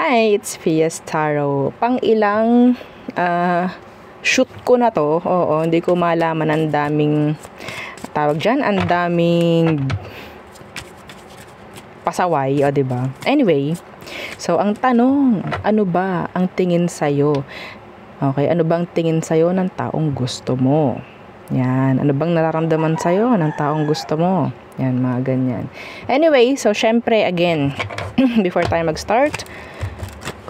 Hi, it's Fias Taro. Pang ilang shoot ko na to. Oo, hindi ko malaman, ang daming tawag dyan, ang daming pasaway, o diba? Anyway, so ang tanong, ano ba ang tingin sa'yo? Okay, ano bang tingin sa'yo ng taong gusto mo? Yan, ano bang nararamdaman sa'yo ng taong gusto mo? Yan, mga ganyan. Anyway, so syempre, again, before tayo mag-start,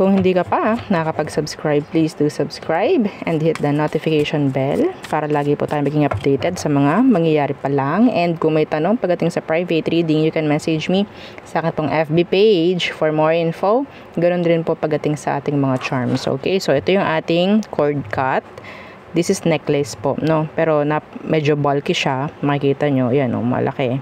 kung hindi ka pa nakakapag-subscribe, please do subscribe and hit the notification bell para lagi po tayo maging updated sa mga mangyayari pa lang. And kung may tanong pagdating sa private reading, you can message me sa aking pong FB page for more info. Ganun din po pagdating sa ating mga charms. Okay, so ito yung ating cord cut. This is necklace po, no? Pero medyo bulky siya. Makikita nyo, yan o, malaki.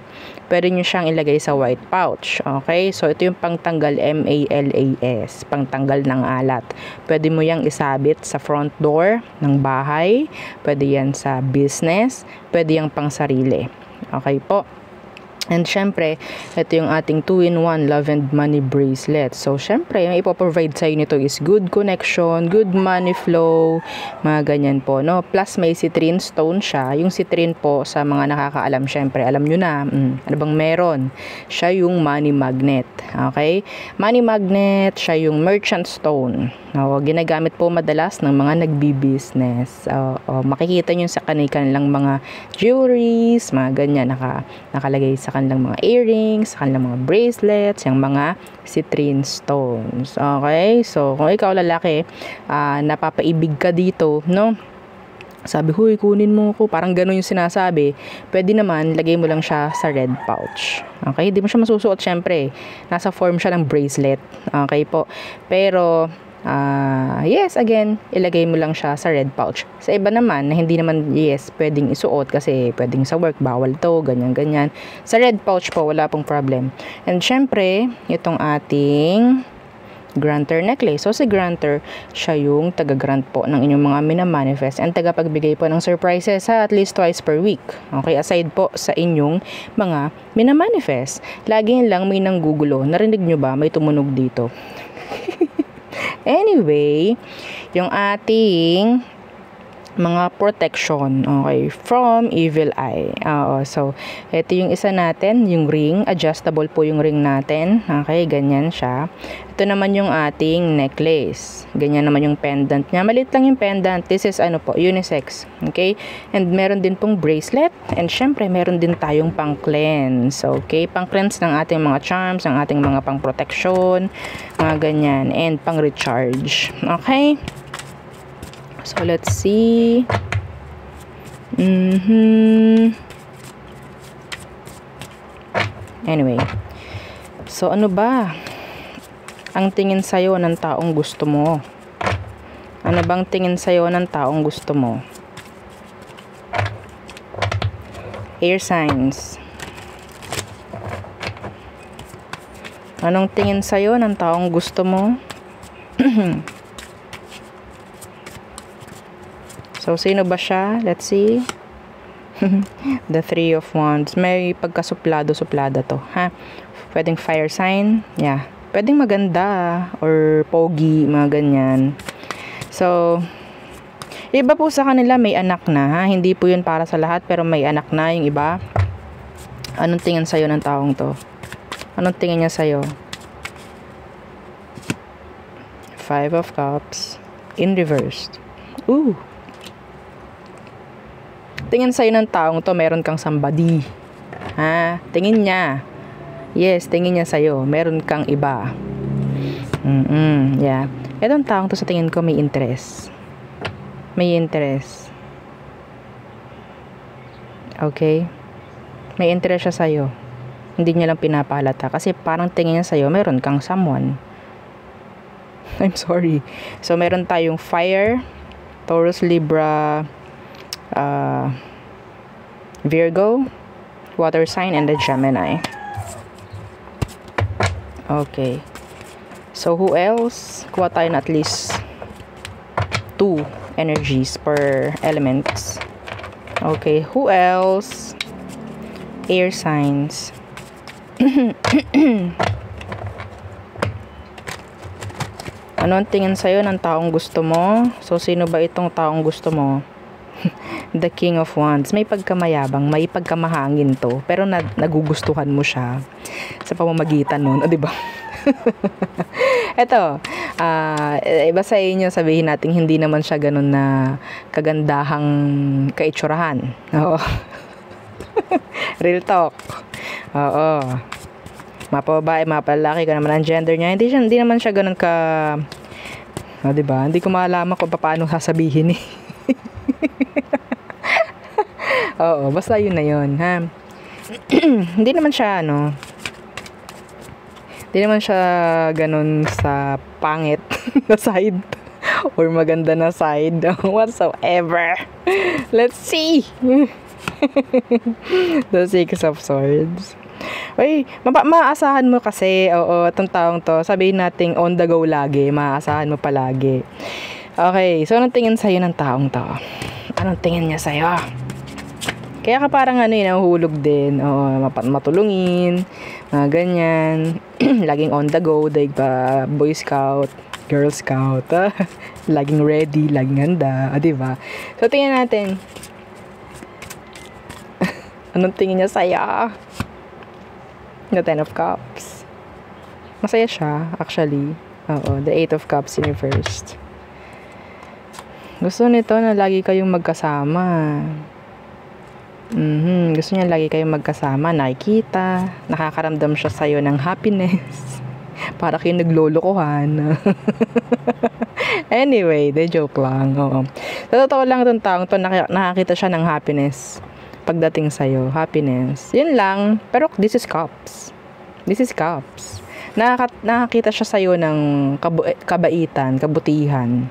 Pwede nyo siyang ilagay sa white pouch. Okay? So, ito yung pangtanggal MALAS. Pangtanggal ng alat. Pwede mo yang isabit sa front door ng bahay. Pwede yan sa business. Pwede yang pang sarili. Okay po? And syempre, ito yung ating 2-in-1 Love and Money Bracelet. So, syempre, yung ipoprovide sa'yo nito is good connection, good money flow, mga ganyan po, no? Plus, may citrine stone siya. Yung citrine po, sa mga nakakaalam, syempre, alam nyo na, ano bang meron? Siya yung money magnet. Okay? Money magnet, siya yung merchant stone. No, ginagamit po madalas ng mga nagbi-business. Makikita nyo sa kanilang mga jewelries, mga ganyan, nakalagay sa kanilang mga earrings, sa kanilang mga bracelets, yung mga citrine stones. Okay? So, kung ikaw lalaki, napapaibig ka dito, no? Sabi, huy, kunin mo ko. Parang gano'n yung sinasabi. Pwede naman, lagay mo lang siya sa red pouch. Okay? Hindi mo siya masusuot, syempre. Nasa form siya ng bracelet. Okay po. Pero, yes, again, ilagay mo lang siya sa red pouch. Sa iba naman, na hindi naman, yes, pwedeng isuot kasi pwedeng sa work, bawal to, ganyan-ganyan. Sa red pouch po, wala pong problem. And syempre, itong ating granter necklace. So, si granter, siya yung taga-grant po ng inyong mga minamanifest and tagapagbigay po ng surprises at least twice per week. Okay, aside po sa inyong mga minamanifest. Lagi lang may nanggugulo. Narinig nyo ba? May tumunog dito. Anyway, yung ating mga protection, okay, from evil eye. So, ito yung isa natin, yung ring. Adjustable po yung ring natin. Okay, ganyan siya. Ito naman yung ating necklace. Ganyan naman yung pendant niya. Maliit lang yung pendant. This is unisex. Okay? And meron din pong bracelet. And syempre, meron din tayong pang-cleanse. Okay? Pang-cleanse ng ating mga charms, ng ating mga pang-protection, mga ganyan. And pang-recharge. Okay? So, let's see. Anyway. So, ano ba ang tingin sa'yo ng taong gusto mo? Ano bang tingin sa'yo ng taong gusto mo? Air signs. Anong tingin sa'yo ng taong gusto mo? So, sino ba siya? Let's see. The Three of Wands. May pagkasuplado-suplada to. Ha? Pwedeng fire sign. Yeah. Pwedeng maganda. Or pogi. Mga ganyan. So, iba po sa kanila may anak na. Ha? Hindi po yun para sa lahat. Pero may anak na yung iba. Anong tingin sa'yo ng taong to? Anong tingin niya sa'yo? Five of Cups. In reversed. Ooh. Tingin sa'yo ng taong to, meron kang somebody. Ha? Tingin niya. Yes, tingin niya sa'yo. Meron kang iba. Yeah. Itong taong to sa tingin ko may interest. May interest. Okay? May interest siya sa'yo. Hindi niya lang pinapahalata. Kasi parang tingin niya sa'yo, meron kang someone. I'm sorry. So, meron tayong fire, Taurus, Libra, Virgo, water sign, and the Gemini. Okay. So, who else? Kuha tayo na at least 2 energies per elements. Okay. Who else? Air signs. Ano ang tingin sa'yo ng taong gusto mo? So, sino ba itong taong gusto mo? The King of Wands. May pagkamayabang, may pagkamahangin to. Pero nagugustuhan mo siya sa pamamagitan nun. O, diba? Eto, iba sa inyo, sabihin natin, hindi naman siya ganun na kagandahang kaitsurahan. Oo. Real talk. Oo. Mapababae, mapalalaki ka naman ang gender niya. Hindi naman siya ganun ka... O, diba? Hindi ko malaman kung paano sasabihin eh. Oo, basta yun na yun, ha? Hindi naman siya, hindi naman siya ganun sa pangit na side or maganda na side whatsoever. Let's see. The Six of Swords. Uy, maaasahan mo kasi, oo, itong taong to, sabihin nating on the go lagi, maaasahan mo palagi. Okay, so anong tingin sa'yo ng taong to? Anong tingin niya sa'yo? Kaya ka parang nahuhulog din, oo, matulungin, mga ganyan, laging on the go, diba, Boy Scout, Girl Scout, laging ready, laging handa, diba? So, tingnan natin. Anong tingin niya sa'yo? The Ten of Cups. Masaya siya, actually. Oo, the Eight of Cups in reversed. Gusto nito na lagi kayong magkasama. Gusto niya lagi kayong magkasama, nakikita, nakakaramdam siya sa'yo ng happiness. Para kayong naglolokohan. Anyway, de joke lang. Oo. Sa totoo lang itong taong to, nakakita siya ng happiness. Pagdating sa'yo, happiness. Yun lang. Pero this is cups. This is cups. Nakakita siya sa'yo ng kabaitan, kabutihan.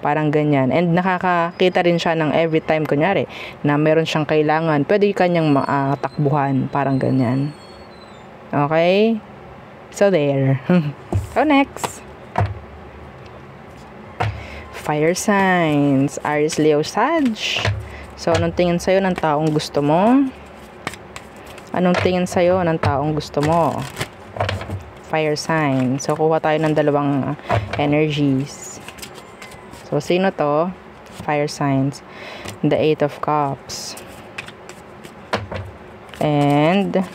Parang ganyan. And nakakakita rin siya ng every time, kunyari, na meron siyang kailangan. Pwede kanyang matakbuhan. Parang ganyan. Okay? So, there. So, next. Fire signs. Aries, Leo, Sag. So, anong tingin sa'yo ng taong gusto mo? Anong tingin sa'yo ng taong gusto mo? Fire sign. So, kuha tayo ng dalawang energies. So, sino to? Fire signs. The Eight of Cups. And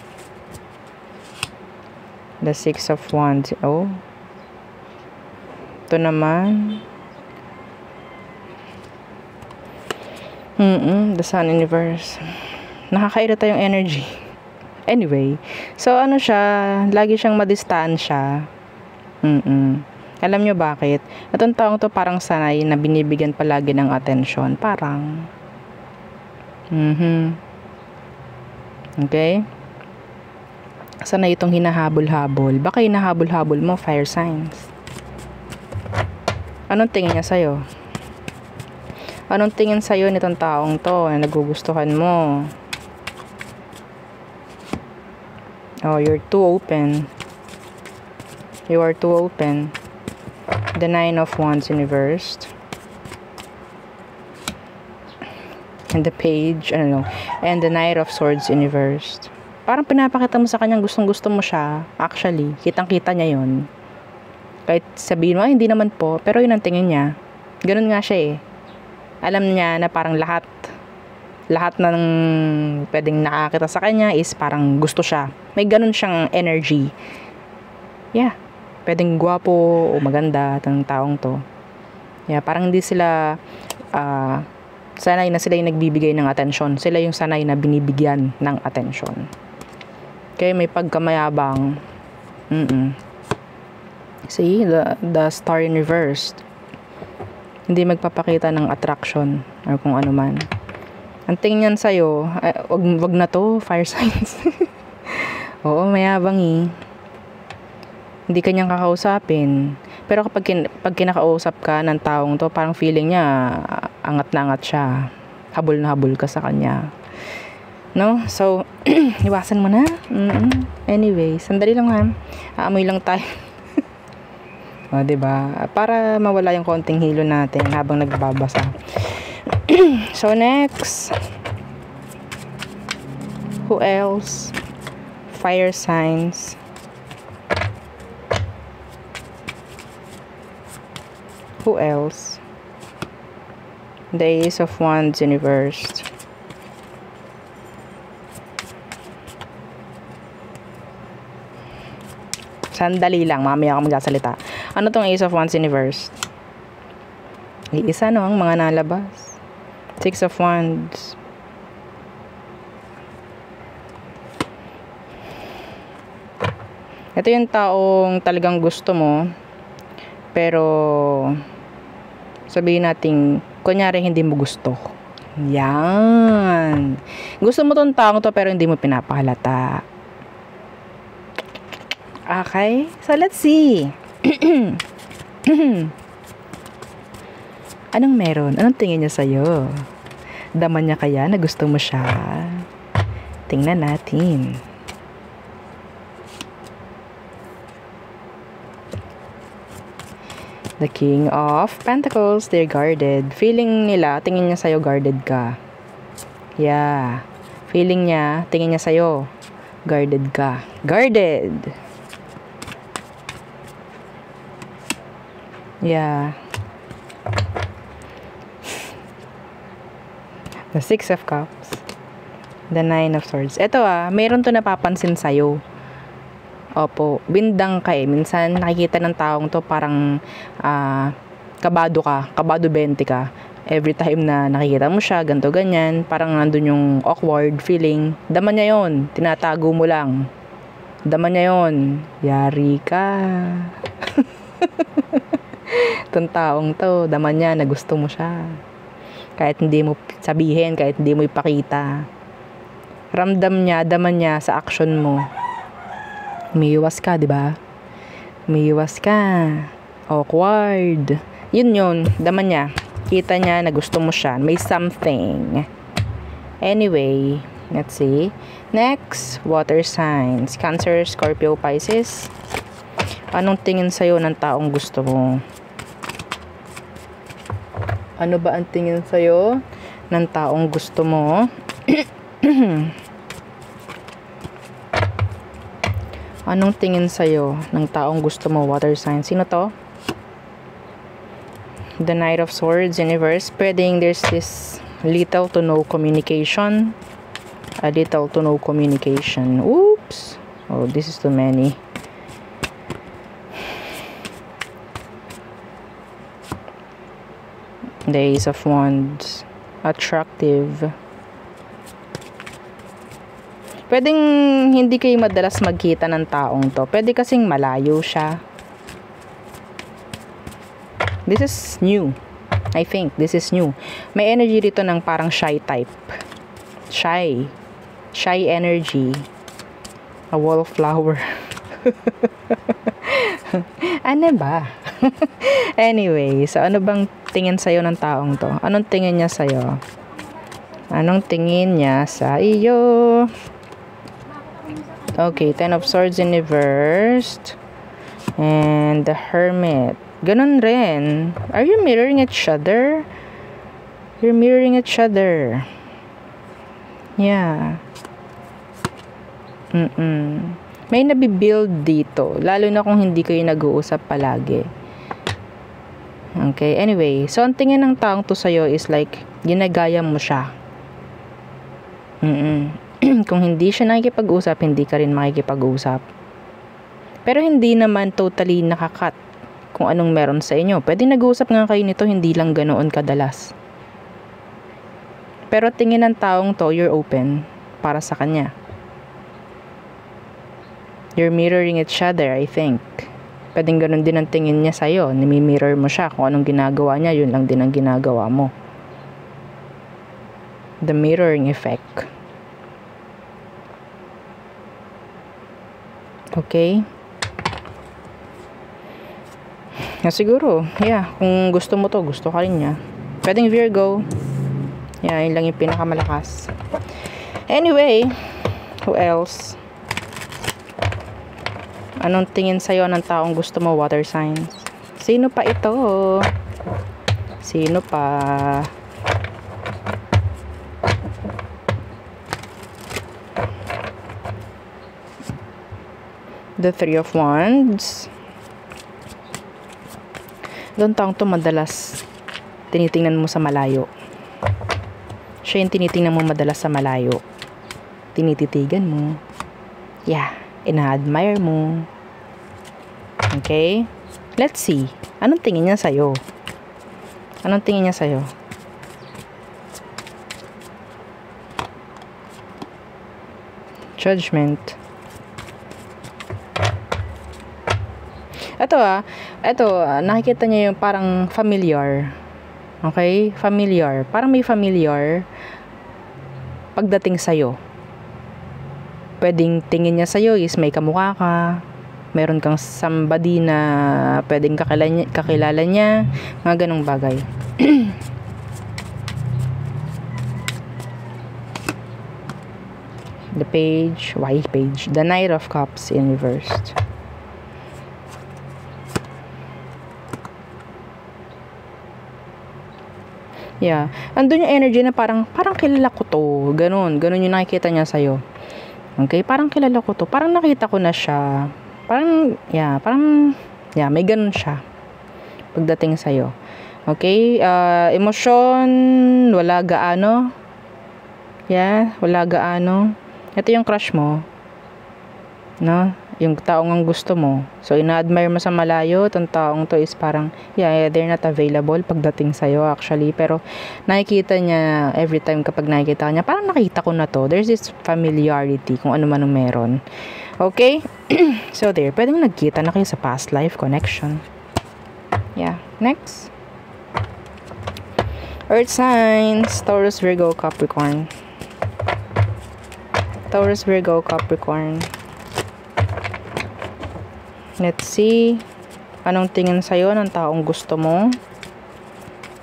the Six of Wands. Oh. Ito naman. The Sun Universe. Nakakairita yung energy. Anyway, so ano siya, lagi siyang madistansya. Alam nyo bakit? Itong taong to parang sanay na binibigyan palagi ng atensyon. Parang. Okay? Sanay itong hinahabol-habol. Baka hinahabol-habol mo, fire signs. Anong tingin niya sa'yo? Anong tingin sa'yo nitong taong to na nagugustuhan mo? Oh, you're too open. You are too open. The Nine of Wands in reversed. And the Page, and the Knight of Swords in reversed. Parang pinapakita mo sa kanyang gustong-gusto mo siya. Actually, kitang-kita niya yon. Kahit sabihin mo, hindi naman po. Pero yun ang tingin niya. Ganun nga siya eh. Alam niya na parang lahat ng pwedeng nakakita sa kanya is parang gusto siya. May ganun siyang energy. Yeah. Pwedeng gwapo o maganda ng taong to. Yeah, parang hindi sila sanay na sila yung nagbibigay ng atensyon. Sila yung sanay na binibigyan ng atensyon. Okay, may pagkamayabang. See, the Star in reversed. Hindi magpapakita ng attraction or kung ano man. Ang tingin niyan sa'yo, wag na to, fire signs. Oo, mayabang eh. Hindi kanyang kakausapin. Pero kapag kinakausap ka ng taong to, parang feeling niya, angat na angat siya. Habol na habol ka sa kanya. No? So, iwasan mo na. Anyway, sandali lang ha. Aamoy lang tayo. O, diba? Para mawala yung konting hilo natin habang nagbabasa. So, next. Who else? Fire signs. Who else? The Ace of Wands in reverse. Sandali lang, mamaya ako magsasalita. Ano tong Ace of Wands in reverse? Iisa no, ang mga nalabas. Six of Wands. Ito yung taong talagang gusto mo, pero sabihin natin, kunyari hindi mo gusto. Yan. Gusto mo tong taong to pero hindi mo pinapahalata. Okay? So let's see. Anong meron? Anong tingin niya sa'yo? Dama niya kaya na gusto mo siya? Tingnan natin. The King of Pentacles, they're guarded. Feeling nila, tingin niya sa'yo, guarded ka. Yeah. Feeling niya, tingin niya sa'yo, guarded ka. Guarded! Yeah. The Six of Cups. The Nine of Swords. Ito mayroon to napapansin sa'yo. Opo, bindang ka minsan nakikita ng taong to parang kabado ka, kabado 20 ka. Every time na nakikita mo siya, ganto ganyan, parang nandun yung awkward feeling. Dama niya yon, tinatago mo lang. Dama niya yon, yari ka. Itong taong to, dama niya na gusto mo siya. Kahit hindi mo sabihin, kahit hindi mo ipakita. Ramdam niya, dama niya sa action mo. Umiiwas ka, di ba? Umiiwas ka. Awkward. Yun. Dama niya. Kita niya na gusto mo siya. May something. Anyway, let's see. Next, water signs. Cancer, Scorpio, Pisces. Anong tingin sa'yo ng taong gusto mo? Ano ba ang tingin sa'yo ng taong gusto mo? Anong tingin sa'yo ng taong gusto mo, water sign? Sino to? The Knight of Swords in reverse. Pwedeng there's this little to no communication. A little to no communication. Oops. Oh, this is too many. The Ace of Wands. Attractive. Pwedeng hindi kayo madalas magkita ng taong to. Pwede kasing malayo siya. This is new. I think this is new. May energy dito ng parang shy type. Shy. Shy energy. A wallflower. Ano ba? Anyway, so ano bang tingin sa'yo ng taong to? Anong tingin niya sa'yo? Anong tingin niya sa iyo? Okay, Ten of Swords in reversed. And the Hermit. Ganun rin. Are you mirroring each other? You're mirroring each other. Yeah. May nabibuild dito. Lalo na kung hindi kayo nag-uusap palagi. Okay, anyway. So, ang tingin ng taong to sa'yo is like, ginagaya mo siya. Kung hindi siya nakikipag-usap, hindi ka rin makikipag-usap. Pero hindi naman totally nakakat kung anong meron sa inyo. Pwede nag-uusap nga kayo nito, hindi lang ganoon kadalas. Pero tingin ng taong to, you're open para sa kanya. You're mirroring each other, I think. Pwedeng ganun din ang tingin niya sa'yo. Nimi-mirror mo siya. Kung anong ginagawa niya, yun lang din ang ginagawa mo. The mirroring effect. Okay? Siguro, yeah. Kung gusto mo to, gusto ka rin niya. Pwedeng Virgo. Yeah, yun lang yung pinakamalakas. Anyway, who else? Anong tingin sa'yo ng taong gusto mo, water signs? Sino pa ito? Sino pa? The Three of Wands. Itong taong to madalas tinitingnan mo sa malayo. Siya yung tinitingnan mo madalas sa malayo. Tinititigan mo. Yeah, ina-admire mo. Okay? Let's see. Anong tingin niya sa'yo? Anong tingin niya sa'yo? Judgment. Ito nakikita niya yung parang familiar. Okay? Familiar. Parang may familiar pagdating sa'yo. Pwedeng tingin niya sa'yo is may kamukha ka. Meron kang somebody na pwedeng kakilala niya. Mga ganong bagay. The page, white page, the Knight of Cups in reversed. Yeah. Andun yung energy na parang kilala ko to. Ganun yung nakikita niya sa'yo. Okay? Parang kilala ko to. Parang nakita ko na siya. May ganun siya. Pagdating sa'yo. Okay? Emosyon, wala gaano. Yeah, wala gaano. Ito yung crush mo. No? Yung taong ang gusto mo. So, ina-admire mo sa malayo. Itong taong to is parang, they're not available pagdating sa'yo actually. Pero, nakikita niya every time kapag nakikita niya, parang nakita ko na to. There's this familiarity kung ano man ang meron. Okay? So, there. Pwedeng nagkita na kayo sa past life connection. Yeah. Next. Earth signs. Taurus, Virgo, Capricorn. Taurus, Virgo, Capricorn. Let's see. Anong tingin sa'yo ng taong gusto mo?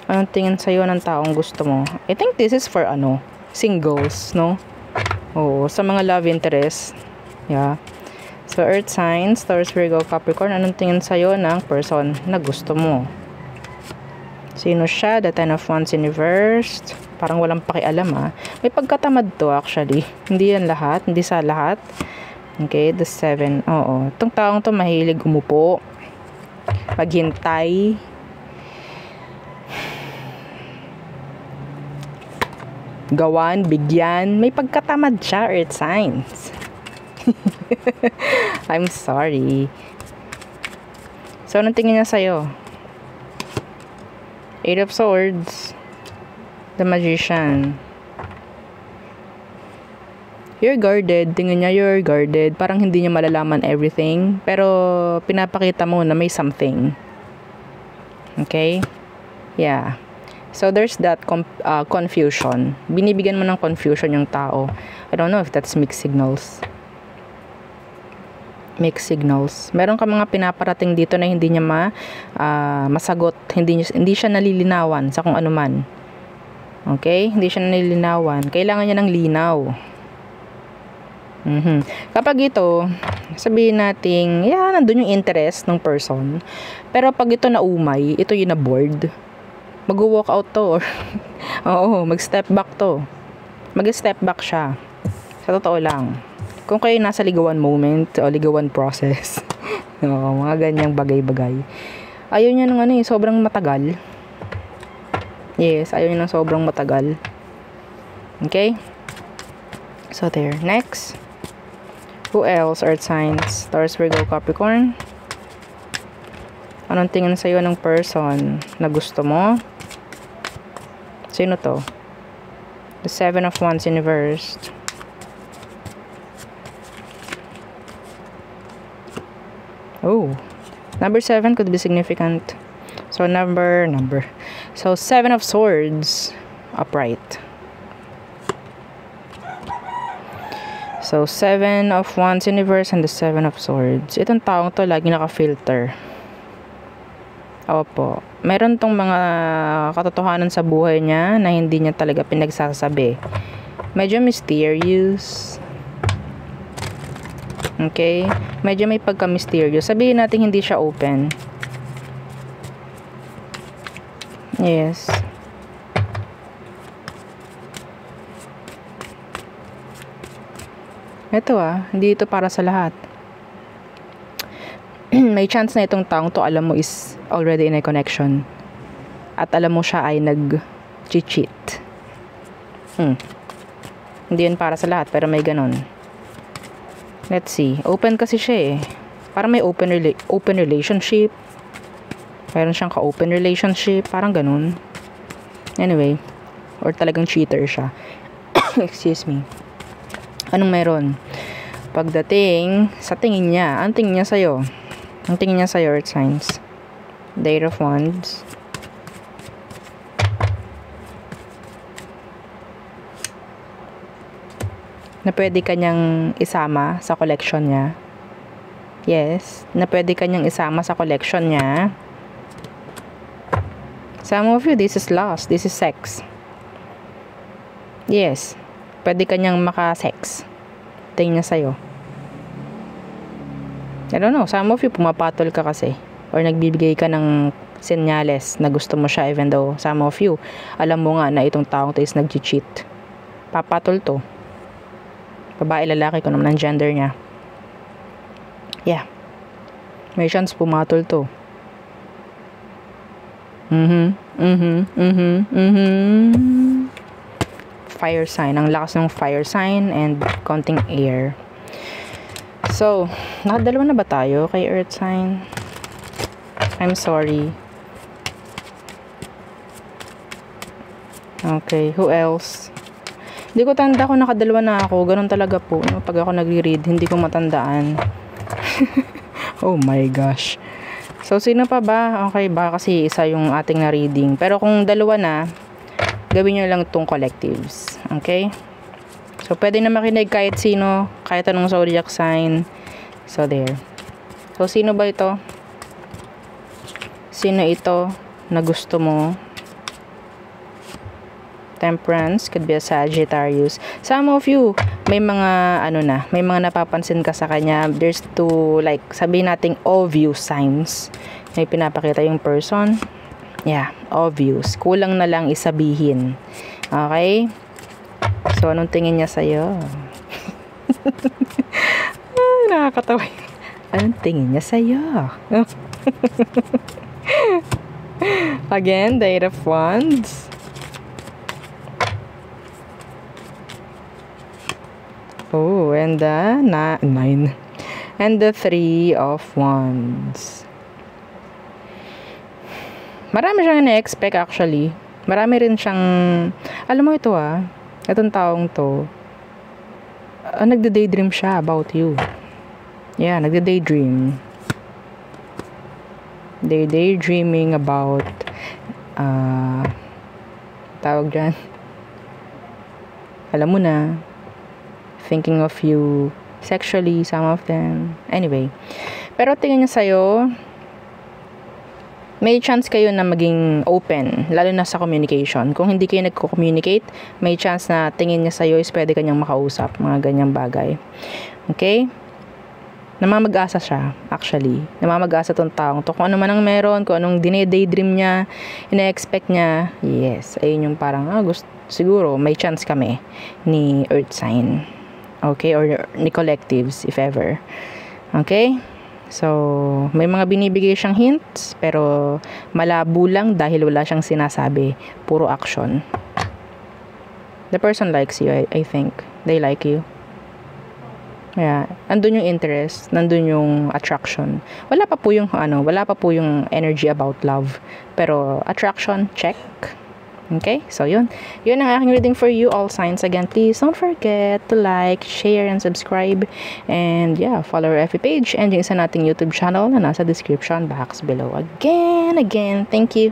Anong tingin sa'yo ng taong gusto mo? I think this is for singles, no? Oo, sa mga love interest. Yeah. So, earth signs, Taurus, Virgo, Capricorn. Anong tingin sa'yo ng person na gusto mo? Sino siya? The Ten of Wands in reversed. Parang walang pakialam May pagkatamad to actually. Hindi yan lahat. Hindi sa lahat. Okay, the 7. Oo. Itong taong to mahilig umupo. Maghintay. Gawan, bigyan. May pagkatamad siya, earth signs. I'm sorry. So, anong tingin niya sa'yo? 8 of Swords. The Magician. You're guarded. Tingin niya you're guarded. Parang hindi niya malalaman everything. Pero, pinapakita mo na may something. Okay? Yeah. So, there's that confusion. Binibigyan mo ng confusion yung tao. I don't know if that's mixed signals. Mixed signals. Meron ka mga pinaparating dito na hindi niya masagot. Hindi siya nalilinawan sa kung ano man. Okay? Hindi siya nalilinawan. Kailangan niya ng linaw. Kapag ito, sabihin natin, nandun yung interest ng person. Pero pag ito na umay, ito yung na bored, mag-walk out to. Oo, mag-step back to. Mag-step back siya. Sa totoo lang. Kung kayo nasa ligawan moment o ligawan process, mga ganyang bagay-bagay. Ayaw niya ng sobrang matagal. Yes, ayaw niya ng sobrang matagal. Okay? So, there. Next. Who else? Earth signs. Taurus, Virgo, Capricorn. Anong tingin sa'yo ng person na gusto mo? Sino to? The 7 of Wands in reversed. Oh. Number 7 could be significant. So, So, 7 of Swords. Upright. So, 7 of Wands in reverse and the 7 of Swords. Itong taong to lagi naka-filter. Opo. Meron tong mga katotohanan sa buhay niya na hindi niya talaga pinagsasabi. Medyo mysterious. Okay? Medyo may pagka-mysterious. Sabihin natin hindi siya open. Yes. Ito hindi ito para sa lahat. may chance na itong taong to, alam mo, is already in a connection. At alam mo siya ay nag-cheat. Hindi yun para sa lahat, pero may ganon. Let's see. Open kasi siya eh. Parang may open relationship. Meron siyang ka-open relationship. Parang ganon. Anyway. Or talagang cheater siya. Excuse me. Anong meron? Pagdating sa tingin niya. Ang tingin niya sa'yo? Ang tingin niya sa'yo, Earth signs. Eight of Wands. Na pwede kanyang isama sa collection niya. Yes, na pwede kanyang isama sa collection niya. Some of you, this is lust. This is sex. Yes, pwede kanyang maka-sex. Tingin niya sa'yo. I don't know, some of you, pumapatol ka kasi. Or nagbibigay ka ng senyales na gusto mo siya, even though some of you, alam mo nga na itong taong to is nag-cheat. Papatol to. Babae, lalaki, kung naman ang gender niya. Yeah. May chance pumatol to. Fire sign. Ang lakas ng fire sign and konting air. So, nakadalawa na ba tayo kay Earth sign? I'm sorry. Okay, who else? Hindi ko tanda kung nakadalawa na ako. Ganun talaga po. Pag ako nagre-read, hindi ko matandaan. Oh my gosh. So, sino pa ba? Okay ba? Kasi isa yung ating na-reading. Pero kung dalawa na, gawin nyo lang itong collectives. Okay? So, pwede na makinig kahit sino, kahit anong zodiac sign. So, there. So, sino ba ito? Sino ito na gusto mo? Temperance, could be a Sagittarius. Some of you, may mga, may mga napapansin ka sa kanya. There's two, like, sabihin nating obvious signs. May pinapakita yung person. Yeah, obvious. Kulang na lang isabihin. Okay? So, anong tingin niya sa'yo? Nakakatawa. Anong tingin niya sa'yo? Again, the Eight of Wands. Oh, and the 9. And the 3 of Wands. Marami siyang na-expect actually. Marami rin siyang, alam mo ito itong taong to, nagde-daydream siya about you. Yeah, nagde-daydream. They're daydreaming about, tawag dyan, alam mo na, thinking of you sexually, some of them. Anyway. Pero tingin niya sa'yo, may chance kayo na maging open, lalo na sa communication. Kung hindi kayo nagko-communicate, may chance na tingin niya sa'yo is pwede kanyang makausap, mga ganyang bagay. Okay? Namamag-asa siya, actually. Namamag-asa tong taong to. Kung ano man ang meron, kung anong dine-daydream niya, ina-expect niya, yes, ayun yung parang, siguro, may chance kami ni Earth sign. Okay? Or ni collectives, if ever. Okay? So, may mga binibigay siyang hints, pero malabo lang dahil wala siyang sinasabi. Puro action. The person likes you, I think. They like you. Yeah. Nandun yung interest, nandun yung attraction. Wala pa po yung energy about love. Pero attraction, check. Okay? So, yun. Yun ang aking reading for you, all signs. Again, please don't forget to like, share, and subscribe. And, yeah, follow our FB page and yung isa nating YouTube channel na nasa description box below. Again, thank you.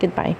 Goodbye.